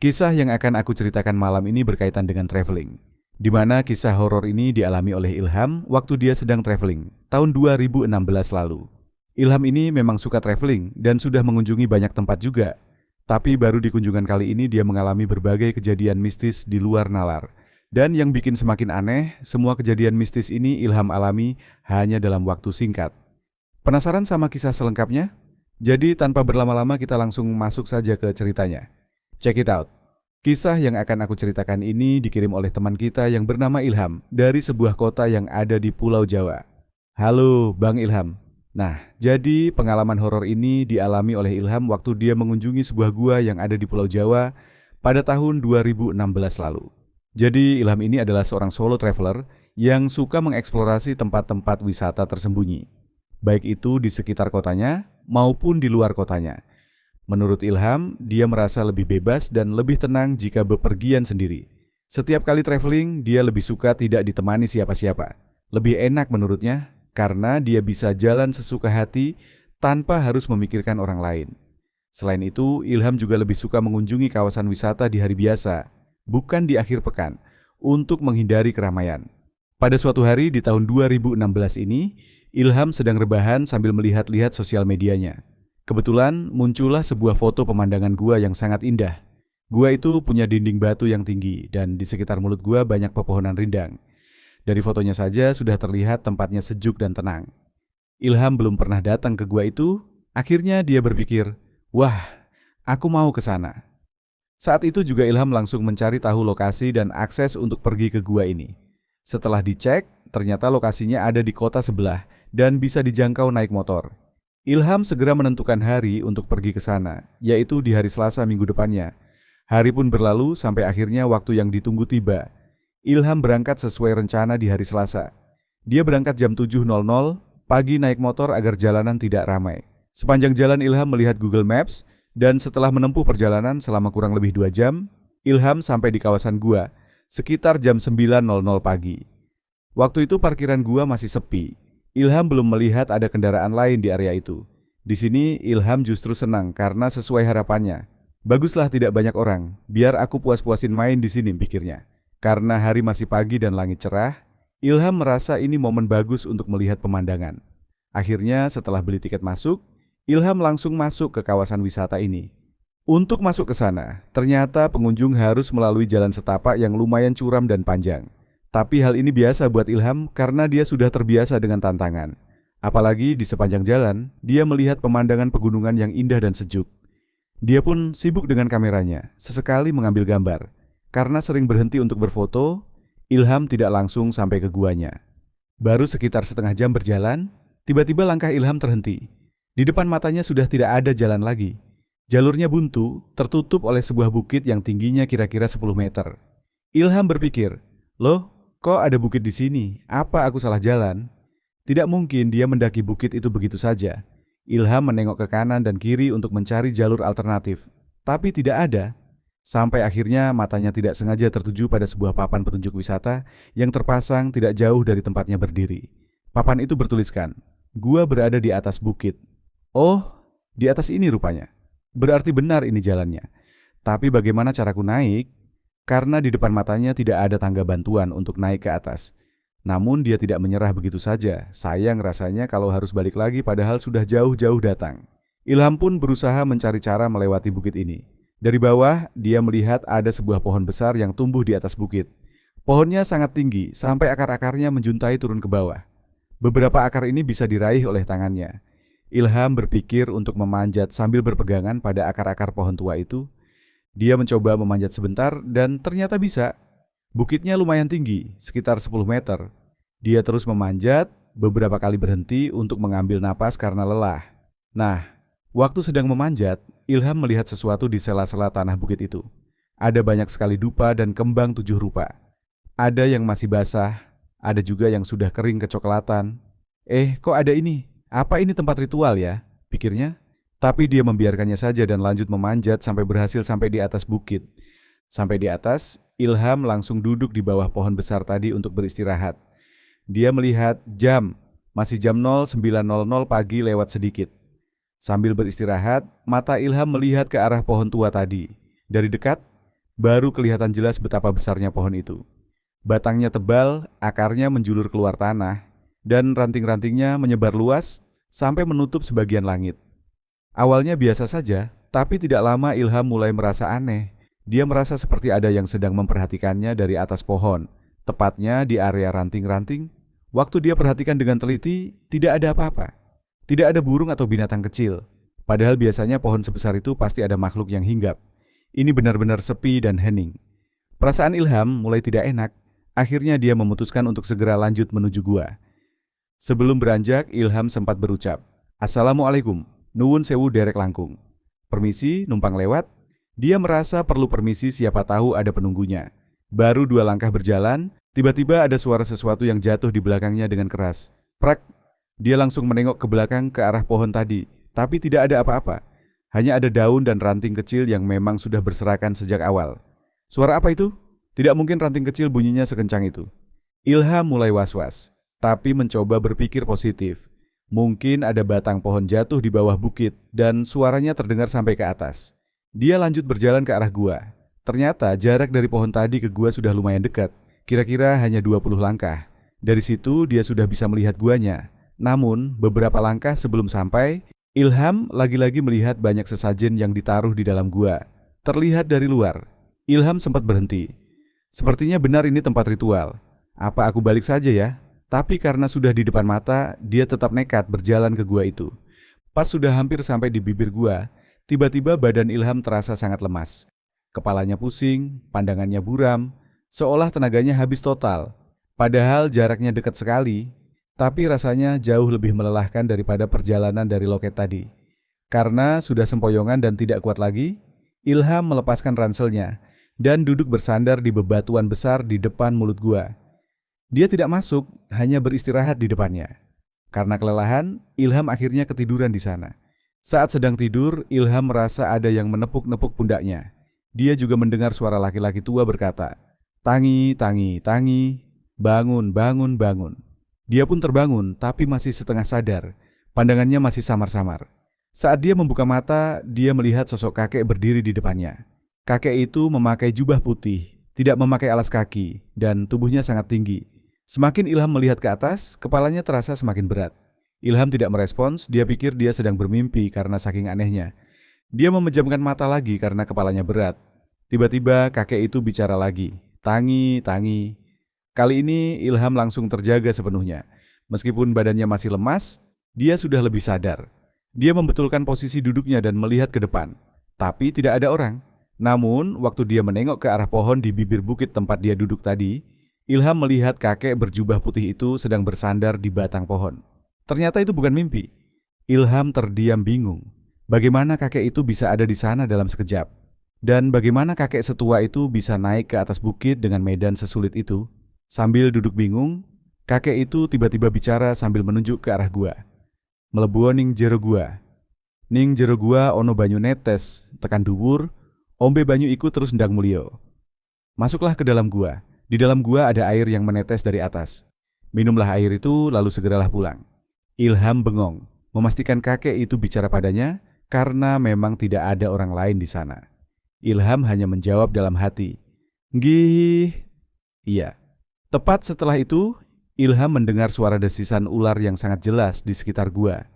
Kisah yang akan aku ceritakan malam ini berkaitan dengan traveling, di mana kisah horor ini dialami oleh Ilham waktu dia sedang traveling tahun 2016 lalu. Ilham ini memang suka traveling dan sudah mengunjungi banyak tempat juga. Tapi baru di kunjungan kali ini dia mengalami berbagai kejadian mistis di luar nalar. Dan yang bikin semakin aneh, semua kejadian mistis ini Ilham alami hanya dalam waktu singkat. Penasaran sama kisah selengkapnya? Jadi tanpa berlama-lama kita langsung masuk saja ke ceritanya. Check it out. Kisah yang akan aku ceritakan ini dikirim oleh teman kita yang bernama Ilham dari sebuah kota yang ada di Pulau Jawa. Halo Bang Ilham. Nah, jadi pengalaman horor ini dialami oleh Ilham waktu dia mengunjungi sebuah gua yang ada di Pulau Jawa pada tahun 2016 lalu. Jadi Ilham ini adalah seorang solo traveler yang suka mengeksplorasi tempat-tempat wisata tersembunyi, baik itu di sekitar kotanya maupun di luar kotanya. Menurut Ilham, dia merasa lebih bebas dan lebih tenang jika bepergian sendiri. Setiap kali traveling, dia lebih suka tidak ditemani siapa-siapa. Lebih enak menurutnya, karena dia bisa jalan sesuka hati tanpa harus memikirkan orang lain. Selain itu, Ilham juga lebih suka mengunjungi kawasan wisata di hari biasa, bukan di akhir pekan, untuk menghindari keramaian. Pada suatu hari di tahun 2016 ini, Ilham sedang rebahan sambil melihat-lihat sosial medianya. Kebetulan muncullah sebuah foto pemandangan gua yang sangat indah. Gua itu punya dinding batu yang tinggi dan di sekitar mulut gua banyak pepohonan rindang. Dari fotonya saja sudah terlihat tempatnya sejuk dan tenang. Ilham belum pernah datang ke gua itu, akhirnya dia berpikir, "Wah, aku mau ke sana." Saat itu juga Ilham langsung mencari tahu lokasi dan akses untuk pergi ke gua ini. Setelah dicek, ternyata lokasinya ada di kota sebelah dan bisa dijangkau naik motor. Ilham segera menentukan hari untuk pergi ke sana, yaitu di hari Selasa minggu depannya. Hari pun berlalu sampai akhirnya waktu yang ditunggu tiba. Ilham berangkat sesuai rencana di hari Selasa. Dia berangkat jam 7.00 pagi naik motor agar jalanan tidak ramai. Sepanjang jalan Ilham melihat Google Maps dan setelah menempuh perjalanan selama kurang lebih 2 jam, Ilham sampai di kawasan gua sekitar jam 9.00 pagi. Waktu itu parkiran gua masih sepi. Ilham belum melihat ada kendaraan lain di area itu. Di sini Ilham justru senang karena sesuai harapannya. Baguslah tidak banyak orang, biar aku puas-puasin main di sini pikirnya. Karena hari masih pagi dan langit cerah, Ilham merasa ini momen bagus untuk melihat pemandangan. Akhirnya setelah beli tiket masuk, Ilham langsung masuk ke kawasan wisata ini. Untuk masuk ke sana, ternyata pengunjung harus melalui jalan setapak yang lumayan curam dan panjang. Tapi hal ini biasa buat Ilham karena dia sudah terbiasa dengan tantangan. Apalagi di sepanjang jalan, dia melihat pemandangan pegunungan yang indah dan sejuk. Dia pun sibuk dengan kameranya, sesekali mengambil gambar. Karena sering berhenti untuk berfoto, Ilham tidak langsung sampai ke guanya. Baru sekitar setengah jam berjalan, tiba-tiba langkah Ilham terhenti. Di depan matanya sudah tidak ada jalan lagi. Jalurnya buntu, tertutup oleh sebuah bukit yang tingginya kira-kira 10 meter. Ilham berpikir, "Loh, kok ada bukit di sini? Apa aku salah jalan?" Tidak mungkin dia mendaki bukit itu begitu saja. Ilham menengok ke kanan dan kiri untuk mencari jalur alternatif, tapi tidak ada. Sampai akhirnya matanya tidak sengaja tertuju pada sebuah papan petunjuk wisata yang terpasang tidak jauh dari tempatnya berdiri. Papan itu bertuliskan, "Gua berada di atas bukit." Oh, di atas ini rupanya. Berarti benar ini jalannya. Tapi bagaimana caraku naik? Karena di depan matanya tidak ada tangga bantuan untuk naik ke atas. Namun dia tidak menyerah begitu saja. Sayang rasanya kalau harus balik lagi padahal sudah jauh-jauh datang. Ilham pun berusaha mencari cara melewati bukit ini. Dari bawah, dia melihat ada sebuah pohon besar yang tumbuh di atas bukit. Pohonnya sangat tinggi sampai akar-akarnya menjuntai turun ke bawah. Beberapa akar ini bisa diraih oleh tangannya. Ilham berpikir untuk memanjat sambil berpegangan pada akar-akar pohon tua itu. Dia mencoba memanjat sebentar dan ternyata bisa. Bukitnya lumayan tinggi, sekitar 10 meter. Dia terus memanjat, beberapa kali berhenti untuk mengambil napas karena lelah. Nah, waktu sedang memanjat, Ilham melihat sesuatu di sela-sela tanah bukit itu. Ada banyak sekali dupa dan kembang 7 rupa. Ada yang masih basah, ada juga yang sudah kering kecoklatan. Kok ada ini? Apa ini tempat ritual ya? Pikirnya. Tapi dia membiarkannya saja dan lanjut memanjat sampai berhasil sampai di atas bukit. Sampai di atas, Ilham langsung duduk di bawah pohon besar tadi untuk beristirahat. Dia melihat jam, masih jam 09.00 pagi lewat sedikit. Sambil beristirahat, mata Ilham melihat ke arah pohon tua tadi. Dari dekat, baru kelihatan jelas betapa besarnya pohon itu. Batangnya tebal, akarnya menjulur keluar tanah, dan ranting-rantingnya menyebar luas sampai menutup sebagian langit. Awalnya biasa saja, tapi tidak lama Ilham mulai merasa aneh. Dia merasa seperti ada yang sedang memperhatikannya dari atas pohon, tepatnya di area ranting-ranting. Waktu dia perhatikan dengan teliti, tidak ada apa-apa. Tidak ada burung atau binatang kecil. Padahal biasanya pohon sebesar itu pasti ada makhluk yang hinggap. Ini benar-benar sepi dan hening. Perasaan Ilham mulai tidak enak. Akhirnya dia memutuskan untuk segera lanjut menuju gua. Sebelum beranjak, Ilham sempat berucap, "Assalamualaikum, nuwun sewu derek langkung." Permisi, numpang lewat. Dia merasa perlu permisi, siapa tahu ada penunggunya. Baru 2 langkah berjalan, tiba-tiba ada suara sesuatu yang jatuh di belakangnya dengan keras. Prak! Dia langsung menengok ke belakang ke arah pohon tadi, tapi tidak ada apa-apa. Hanya ada daun dan ranting kecil yang memang sudah berserakan sejak awal. Suara apa itu? Tidak mungkin ranting kecil bunyinya sekencang itu. Ilham mulai was-was, tapi mencoba berpikir positif. Mungkin ada batang pohon jatuh di bawah bukit dan suaranya terdengar sampai ke atas. Dia lanjut berjalan ke arah gua. Ternyata jarak dari pohon tadi ke gua sudah lumayan dekat, kira-kira hanya 20 langkah. Dari situ dia sudah bisa melihat guanya. Namun, beberapa langkah sebelum sampai, Ilham lagi-lagi melihat banyak sesajen yang ditaruh di dalam gua. Terlihat dari luar. Ilham sempat berhenti. Sepertinya benar ini tempat ritual. Apa aku balik saja ya? Tapi karena sudah di depan mata, dia tetap nekat berjalan ke gua itu. Pas sudah hampir sampai di bibir gua, tiba-tiba badan Ilham terasa sangat lemas. Kepalanya pusing, pandangannya buram, seolah tenaganya habis total. Padahal jaraknya dekat sekali, tapi rasanya jauh lebih melelahkan daripada perjalanan dari loket tadi. Karena sudah sempoyongan dan tidak kuat lagi, Ilham melepaskan ranselnya dan duduk bersandar di bebatuan besar di depan mulut gua. Dia tidak masuk, hanya beristirahat di depannya. Karena kelelahan, Ilham akhirnya ketiduran di sana. Saat sedang tidur, Ilham merasa ada yang menepuk-nepuk pundaknya. Dia juga mendengar suara laki-laki tua berkata, "Tangi, Tangi, Tangi, bangun, bangun, bangun." Dia pun terbangun, tapi masih setengah sadar. Pandangannya masih samar-samar. Saat dia membuka mata, dia melihat sosok kakek berdiri di depannya. Kakek itu memakai jubah putih, tidak memakai alas kaki, dan tubuhnya sangat tinggi. Semakin Ilham melihat ke atas, kepalanya terasa semakin berat. Ilham tidak merespons, dia pikir dia sedang bermimpi karena saking anehnya. Dia memejamkan mata lagi karena kepalanya berat. Tiba-tiba kakek itu bicara lagi, "Tangi, Tangi." Kali ini Ilham langsung terjaga sepenuhnya. Meskipun badannya masih lemas, dia sudah lebih sadar. Dia membetulkan posisi duduknya dan melihat ke depan. Tapi tidak ada orang. Namun, waktu dia menengok ke arah pohon di bibir bukit tempat dia duduk tadi, Ilham melihat kakek berjubah putih itu sedang bersandar di batang pohon. Ternyata itu bukan mimpi. Ilham terdiam bingung. Bagaimana kakek itu bisa ada di sana dalam sekejap? Dan bagaimana kakek setua itu bisa naik ke atas bukit dengan medan sesulit itu? Sambil duduk bingung, kakek itu tiba-tiba bicara sambil menunjuk ke arah gua. "Melebu ning jero gua. Ning jero gua ono banyu netes, tekan dhuwur, ombe banyu iku terus ndang mulya. Masuklah ke dalam gua. Di dalam gua ada air yang menetes dari atas. Minumlah air itu lalu segeralah pulang." Ilham bengong, memastikan kakek itu bicara padanya karena memang tidak ada orang lain di sana. Ilham hanya menjawab dalam hati, "Nggih." Iya. Tepat setelah itu, Ilham mendengar suara desisan ular yang sangat jelas di sekitar gua.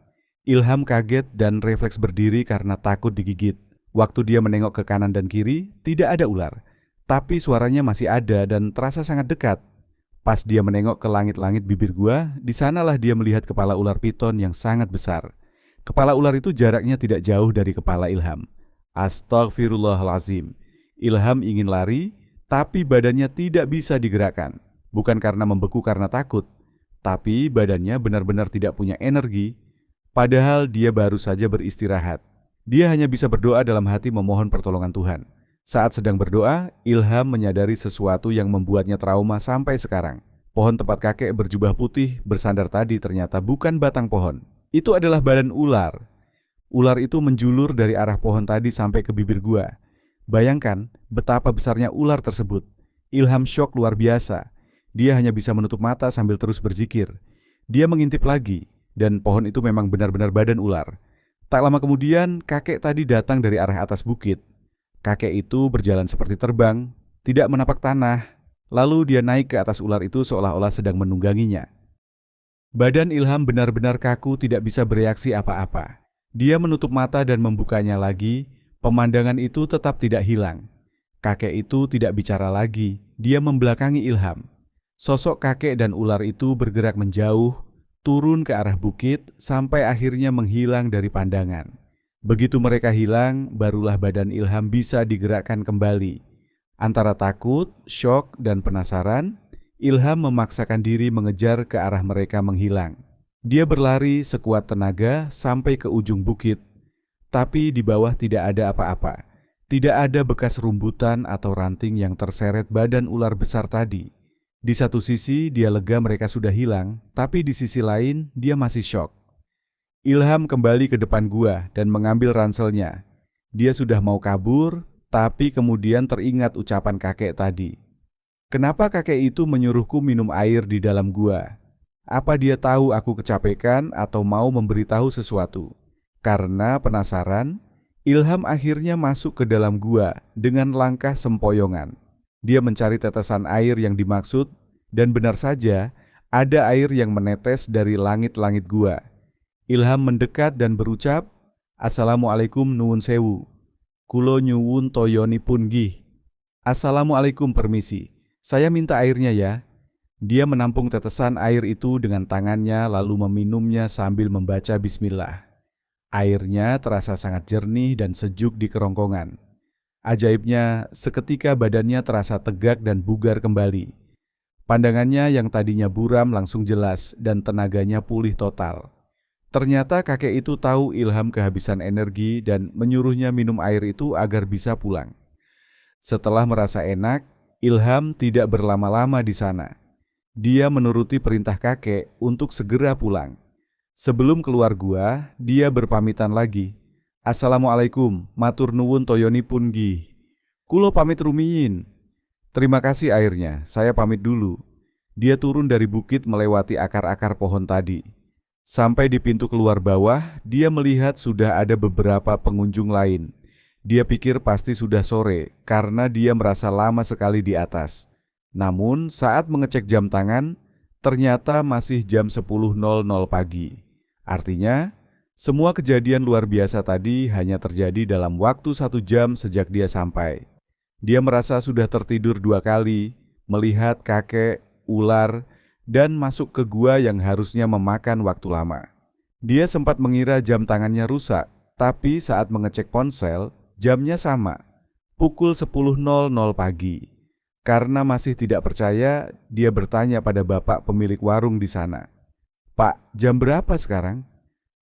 Ilham kaget dan refleks berdiri karena takut digigit. Waktu dia menengok ke kanan dan kiri, tidak ada ular. Tapi suaranya masih ada dan terasa sangat dekat. Pas dia menengok ke langit-langit bibir gua, di sanalah dia melihat kepala ular piton yang sangat besar. Kepala ular itu jaraknya tidak jauh dari kepala Ilham. Astagfirullahalazim. Ilham ingin lari, tapi badannya tidak bisa digerakkan. Bukan karena membeku karena takut, tapi badannya benar-benar tidak punya energi. Padahal dia baru saja beristirahat. Dia hanya bisa berdoa dalam hati memohon pertolongan Tuhan. Saat sedang berdoa, Ilham menyadari sesuatu yang membuatnya trauma sampai sekarang. Pohon tempat kakek berjubah putih bersandar tadi ternyata bukan batang pohon. Itu adalah badan ular. Ular itu menjulur dari arah pohon tadi sampai ke bibir gua. Bayangkan betapa besarnya ular tersebut. Ilham syok luar biasa. Dia hanya bisa menutup mata sambil terus berzikir. Dia mengintip lagi, dan pohon itu memang benar-benar badan ular. Tak lama kemudian, kakek tadi datang dari arah atas bukit. Kakek itu berjalan seperti terbang, tidak menapak tanah. Lalu dia naik ke atas ular itu seolah-olah sedang menungganginya. Badan Ilham benar-benar kaku, tidak bisa bereaksi apa-apa. Dia menutup mata dan membukanya lagi. Pemandangan itu tetap tidak hilang. Kakek itu tidak bicara lagi. Dia membelakangi Ilham. Sosok kakek dan ular itu bergerak menjauh, turun ke arah bukit, sampai akhirnya menghilang dari pandangan. Begitu mereka hilang, barulah badan Ilham bisa digerakkan kembali. Antara takut, syok, dan penasaran, Ilham memaksakan diri mengejar ke arah mereka menghilang. Dia berlari sekuat tenaga sampai ke ujung bukit, tapi di bawah tidak ada apa-apa. Tidak ada bekas rumbutan atau ranting yang terseret badan ular besar tadi. Di satu sisi dia lega mereka sudah hilang, tapi di sisi lain dia masih syok. Ilham kembali ke depan gua dan mengambil ranselnya. Dia sudah mau kabur, tapi kemudian teringat ucapan kakek tadi. Kenapa kakek itu menyuruhku minum air di dalam gua? Apa dia tahu aku kecapekan atau mau memberitahu sesuatu? Karena penasaran, Ilham akhirnya masuk ke dalam gua dengan langkah sempoyongan. Dia mencari tetesan air yang dimaksud, dan benar saja ada air yang menetes dari langit-langit gua. Ilham mendekat dan berucap, "Assalamualaikum nuwun sewu. Kulo nyuwun toyonipun gih. Assalamualaikum, permisi. Saya minta airnya ya." Dia menampung tetesan air itu dengan tangannya lalu meminumnya sambil membaca bismillah. Airnya terasa sangat jernih dan sejuk di kerongkongan. Ajaibnya, seketika badannya terasa tegak dan bugar kembali. Pandangannya yang tadinya buram langsung jelas dan tenaganya pulih total. Ternyata kakek itu tahu Ilham kehabisan energi dan menyuruhnya minum air itu agar bisa pulang. Setelah merasa enak, Ilham tidak berlama-lama di sana. Dia menuruti perintah kakek untuk segera pulang. Sebelum keluar gua, dia berpamitan lagi. "Assalamualaikum, matur nuwun toyonipun gih. Kulo pamit rumiyin." "Terima kasih airnya, saya pamit dulu." Dia turun dari bukit melewati akar-akar pohon tadi. Sampai di pintu keluar bawah, dia melihat sudah ada beberapa pengunjung lain. Dia pikir pasti sudah sore karena dia merasa lama sekali di atas. Namun saat mengecek jam tangan, ternyata masih jam 10.00 pagi. Artinya, semua kejadian luar biasa tadi hanya terjadi dalam waktu 1 jam sejak dia sampai. Dia merasa sudah tertidur 2 kali, melihat kakek, ular, dan masuk ke gua yang harusnya memakan waktu lama. Dia sempat mengira jam tangannya rusak, tapi saat mengecek ponsel, jamnya sama, pukul 10.00 pagi. Karena masih tidak percaya, dia bertanya pada bapak pemilik warung di sana. "Pak, jam berapa sekarang?"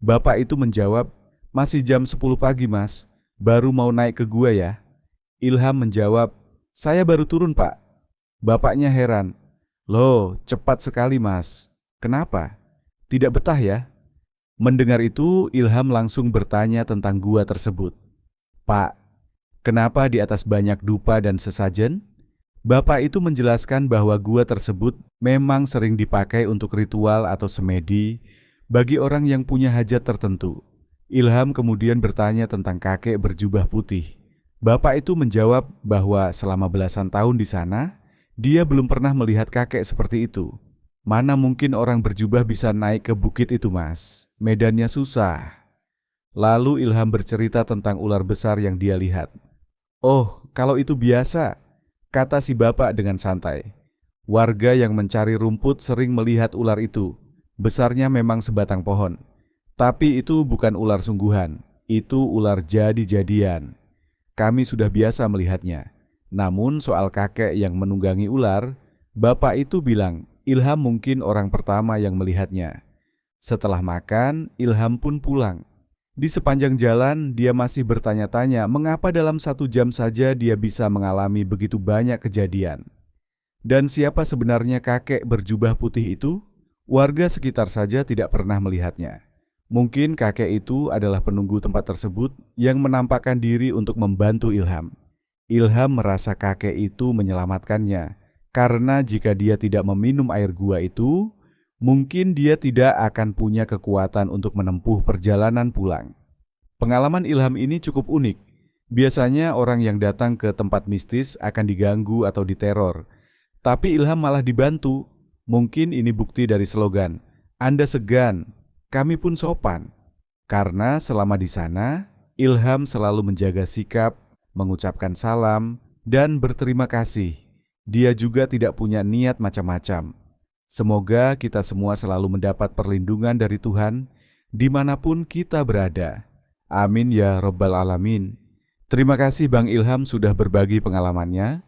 Bapak itu menjawab, "Masih jam 10 pagi mas, baru mau naik ke gua ya." Ilham menjawab, "Saya baru turun pak." Bapaknya heran, "Loh, cepat sekali mas. Kenapa? Tidak betah ya?" Mendengar itu, Ilham langsung bertanya tentang gua tersebut. "Pak, kenapa di atas banyak dupa dan sesajen?" Bapak itu menjelaskan bahwa gua tersebut memang sering dipakai untuk ritual atau semedi bagi orang yang punya hajat tertentu. Ilham kemudian bertanya tentang kakek berjubah putih. Bapak itu menjawab bahwa selama belasan tahun di sana, dia belum pernah melihat kakek seperti itu. "Mana mungkin orang berjubah bisa naik ke bukit itu mas, medannya susah." Lalu Ilham bercerita tentang ular besar yang dia lihat. "Oh, kalau itu biasa," kata si bapak dengan santai. "Warga yang mencari rumput sering melihat ular itu. Besarnya memang sebatang pohon. Tapi itu bukan ular sungguhan, itu ular jadi-jadian. Kami sudah biasa melihatnya. Namun soal kakek yang menunggangi ular, bapak itu bilang Ilham mungkin orang pertama yang melihatnya." Setelah makan, Ilham pun pulang. Di sepanjang jalan, dia masih bertanya-tanya mengapa dalam 1 jam saja dia bisa mengalami begitu banyak kejadian. Dan siapa sebenarnya kakek berjubah putih itu? Warga sekitar saja tidak pernah melihatnya. Mungkin kakek itu adalah penunggu tempat tersebut yang menampakkan diri untuk membantu Ilham. Ilham merasa kakek itu menyelamatkannya, karena jika dia tidak meminum air gua itu, mungkin dia tidak akan punya kekuatan untuk menempuh perjalanan pulang. Pengalaman Ilham ini cukup unik. Biasanya orang yang datang ke tempat mistis akan diganggu atau diteror, tapi Ilham malah dibantu. Mungkin ini bukti dari slogan, "Anda segan, kami pun sopan." Karena selama di sana, Ilham selalu menjaga sikap, mengucapkan salam, dan berterima kasih. Dia juga tidak punya niat macam-macam. Semoga kita semua selalu mendapat perlindungan dari Tuhan dimanapun kita berada. Amin ya Rabbal Alamin. Terima kasih Bang Ilham sudah berbagi pengalamannya.